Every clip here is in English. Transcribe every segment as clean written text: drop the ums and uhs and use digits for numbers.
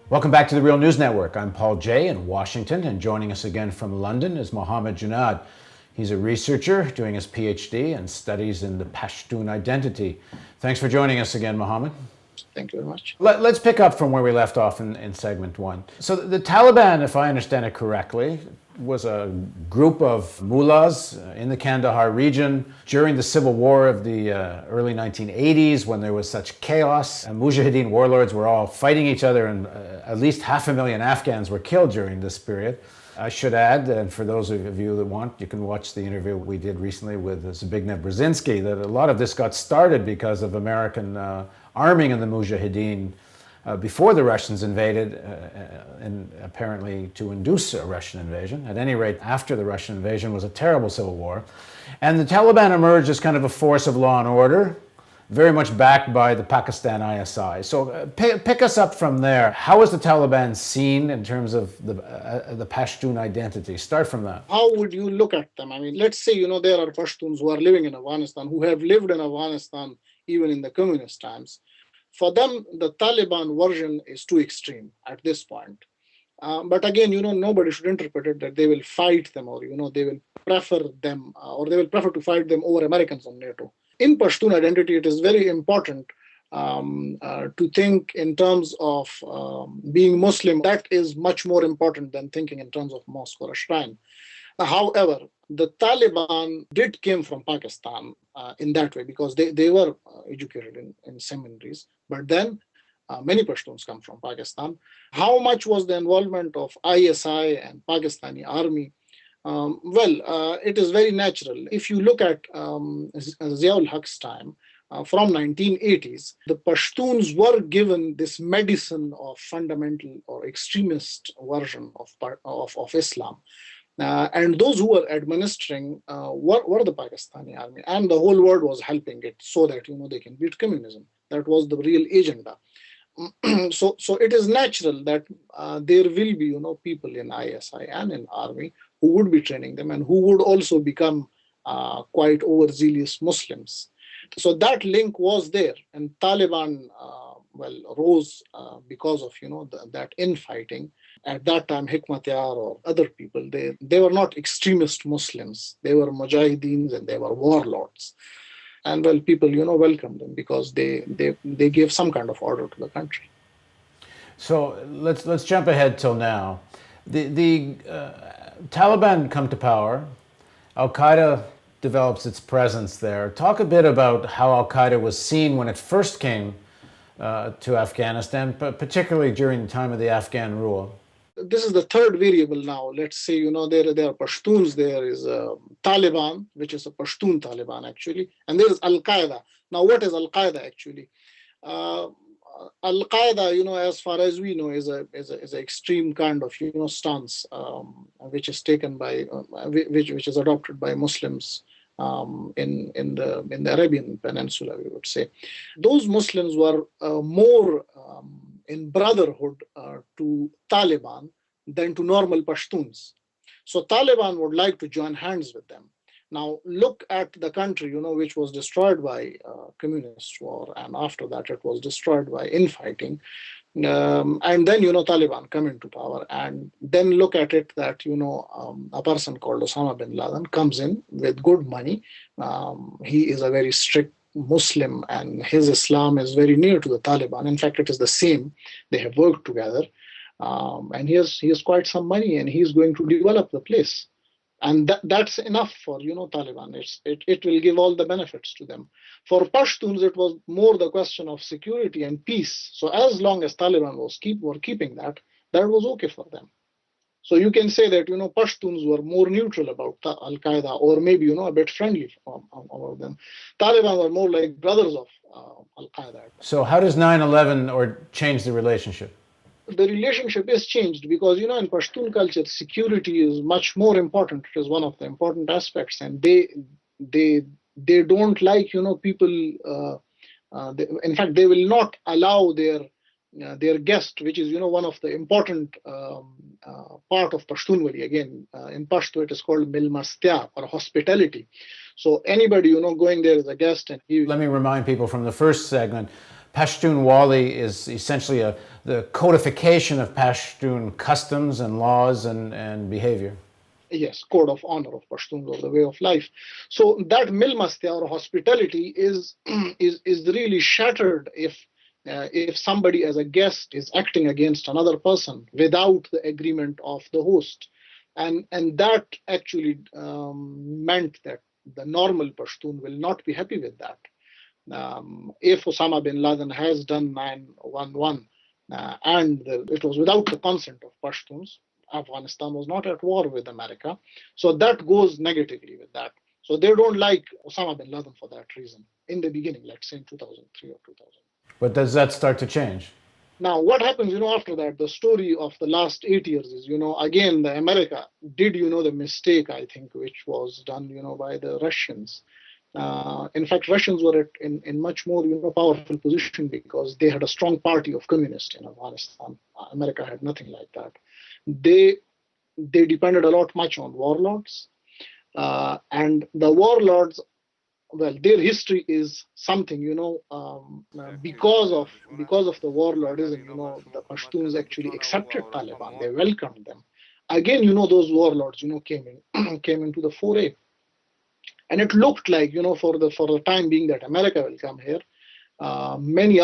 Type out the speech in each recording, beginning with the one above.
Welcome back to the Real News Network. I'm Paul Jay in Washington, and joining us again from London is Mohammed Junaid. He's a researcher doing his PhD and studies in the Pashtun identity. Thanks for joining us again, Mohammed. Thank you very much. Let's pick up from where we left off in segment one. So the Taliban, if I understand it correctly, was a group of mullahs in the Kandahar region during the civil war of the early 1980s, when there was such chaos and Mujahideen warlords were all fighting each other, and at least 500,000 Afghans were killed during this period. I should add, and for those of you that want, you can watch the interview we did recently with Zbigniew Brzezinski, that a lot of this got started because of American arming in the Mujahideen before the Russians invaded, and apparently to induce a Russian invasion. At any rate, after the Russian invasion was a terrible civil war. And the Taliban emerged as kind of a force of law and order, very much backed by the Pakistan ISI. So pick us up from there. How is the Taliban seen in terms of the Pashtun identity? Start from that. How would you look at them? I mean, let's say, there are Pashtuns who are living in Afghanistan, who have lived in Afghanistan even in the communist times. For them, the Taliban version is too extreme at this point. But again, nobody should interpret it that they will fight them, or, they will prefer them, or they will prefer to fight them over Americans on NATO. In Pashtun identity, it is very important to think in terms of being Muslim. That is much more important than thinking in terms of mosque or a shrine. However, the Taliban did came from Pakistan in that way, because they were educated in seminaries. But then many Pashtuns come from Pakistan. How much was the involvement of ISI and Pakistani army? It is very natural. If you look at Ziaul Haq's time, from 1980s, the Pashtuns were given this medicine of fundamental or extremist version of Islam. And those who were administering were the Pakistani army, and the whole world was helping it so that they can beat communism. That was the real agenda. So it is natural that there will be people in ISI and in army who would be training them, and who would also become quite overzealous Muslims. So that link was there, and Taliban rose because of that infighting. At that time, Hikmatyar or other people, they were not extremist Muslims. They were mujahideens, and they were warlords. And people welcomed them because they gave some kind of order to the country. So let's jump ahead till now. The Taliban come to power. Al Qaeda develops its presence there. Talk a bit about how Al Qaeda was seen when it first came to Afghanistan, but particularly during the time of the Afghan rule. This is the third variable now. Let's say, there are Pashtuns, there is Taliban, which is a Pashtun Taliban actually, and there is Al Qaeda. Now, what is Al Qaeda actually? Al Qaeda, as far as we know, is an extreme kind of stance, which is taken by which is adopted by Muslims in the Arabian Peninsula, we would say. Those Muslims were more in brotherhood to Taliban than to normal Pashtuns. So Taliban would like to join hands with them. Now look at the country, which was destroyed by communist war, and after that it was destroyed by infighting. And then, Taliban come into power, and then look at it that, a person called Osama bin Laden comes in with good money. He is a very strict Muslim, and his Islam is very near to the Taliban. In fact, it is the same. They have worked together, and he has quite some money, and he is going to develop the place. And that's enough for Taliban. It will give all the benefits to them. For Pashtuns, it was more the question of security and peace. So as long as Taliban were keeping that was okay for them. So you can say that Pashtuns were more neutral about Al Qaeda, or maybe a bit friendly about them. Taliban were more like brothers of Al Qaeda. So how does 9/11 change the relationship? The relationship is changed because in Pashtun culture, security is much more important. It is one of the important aspects, and they don't like people. In fact, they will not allow their guest, which is one of the important part of Pashtunwali. Again, in Pashto it is called milmastya, or hospitality. So anybody going there as a guest, and let me remind people from the first segment, Pashtunwali is essentially the codification of Pashtun customs and laws and behavior. Yes, code of honor of Pashtuns, or the way of life. So that milmastya or hospitality is is really shattered if somebody as a guest is acting against another person without the agreement of the host, and that actually meant that the normal Pashtun will not be happy with that. If Osama bin Laden has done 9/11 and it was without the consent of Pashtuns, Afghanistan was not at war with America. So that goes negatively with that. So they don't like Osama bin Laden for that reason in the beginning, let's say in 2003 or 2000. But does that start to change? Now, what happens, after that, the story of the last 8 years is, again, the America did, the mistake, I think, which was done, by the Russians. In fact, Russians were in much more, powerful position because they had a strong party of communists in Afghanistan. America had nothing like that. They depended a lot much on warlords, and the warlords, well, their history is something, because of the warlordism, the Pashtuns actually accepted Taliban. They welcomed them. Again, those warlords, came into the foray. And it looked like, for the time being that America will come here, many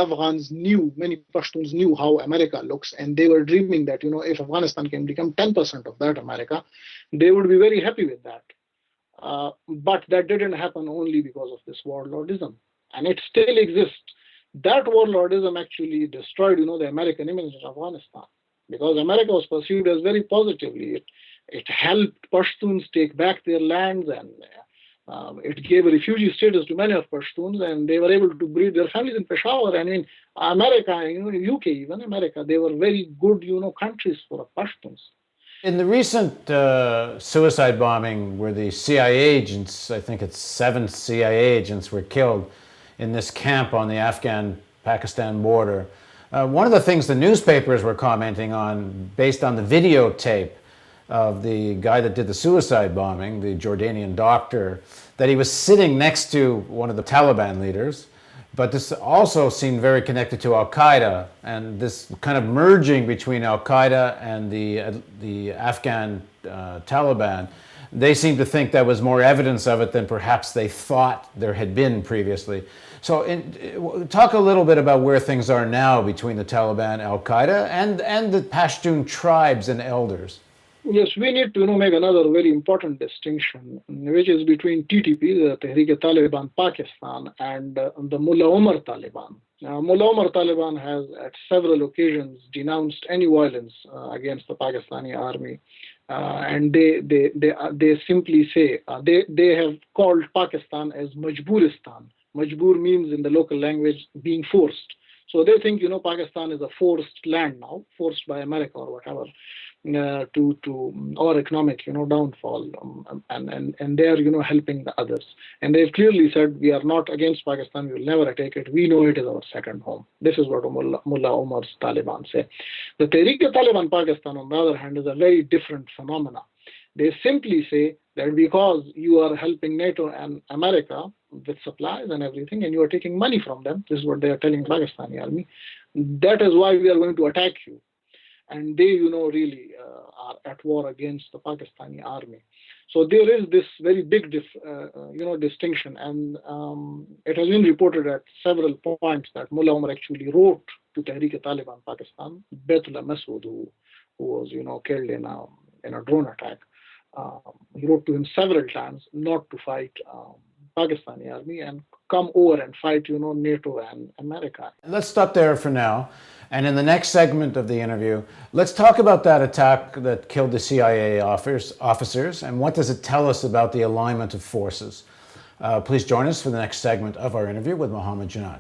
Pashtuns knew how America looks, and they were dreaming that, if Afghanistan can become 10% of that America, they would be very happy with that. But that didn't happen only because of this warlordism, and it still exists. That warlordism actually destroyed, the American image in Afghanistan, because America was perceived as very positively. It helped Pashtuns take back their lands, and it gave a refugee status to many of Pashtuns, and they were able to breed their families in Peshawar. And in America, UK, even America, they were very good, countries for Pashtuns. In the recent suicide bombing where the CIA agents, I think it's 7 CIA agents, were killed in this camp on the Afghan-Pakistan border, one of the things the newspapers were commenting on, based on the videotape of the guy that did the suicide bombing, the Jordanian doctor, that he was sitting next to one of the Taliban leaders. But this also seemed very connected to Al-Qaeda, and this kind of merging between Al-Qaeda and the Afghan Taliban. They seemed to think that was more evidence of it than perhaps they thought there had been previously. So talk a little bit about where things are now between the Taliban, Al-Qaeda, and the Pashtun tribes and elders. Yes, we need to make another very important distinction, which is between TTP, the Tehrik-e-Taliban Pakistan, and the Mullah Omar Taliban. Mullah Omar Taliban has at several occasions denounced any violence against the Pakistani army, and they simply say they have called Pakistan as Majburistan. Majbur means in the local language being forced. So they think Pakistan is a forced land now, forced by America or whatever. To our economic downfall, and they are helping the others, and they've clearly said we are not against Pakistan, we will never attack it, we know it is our second home. This is what Mullah Omar's Taliban say. The Tehrik-e-Taliban Pakistan, on the other hand, is a very different phenomena. They simply say that because you are helping NATO and America with supplies and everything, and you are taking money from them, this is what they are telling Pakistani army, that is why we are going to attack you. And they, really are at war against the Pakistani army. So there is this very big, distinction. And it has been reported at several points that Mullah Omar actually wrote to Tehrik-e-Taliban Pakistan, Baitullah Masood, who was, killed in a drone attack. He wrote to him several times not to fight Pakistani army and come over and fight, NATO and America. Let's stop there for now. And in the next segment of the interview, let's talk about that attack that killed the CIA officers and what does it tell us about the alignment of forces. Please join us for the next segment of our interview with Mohammed Junaid.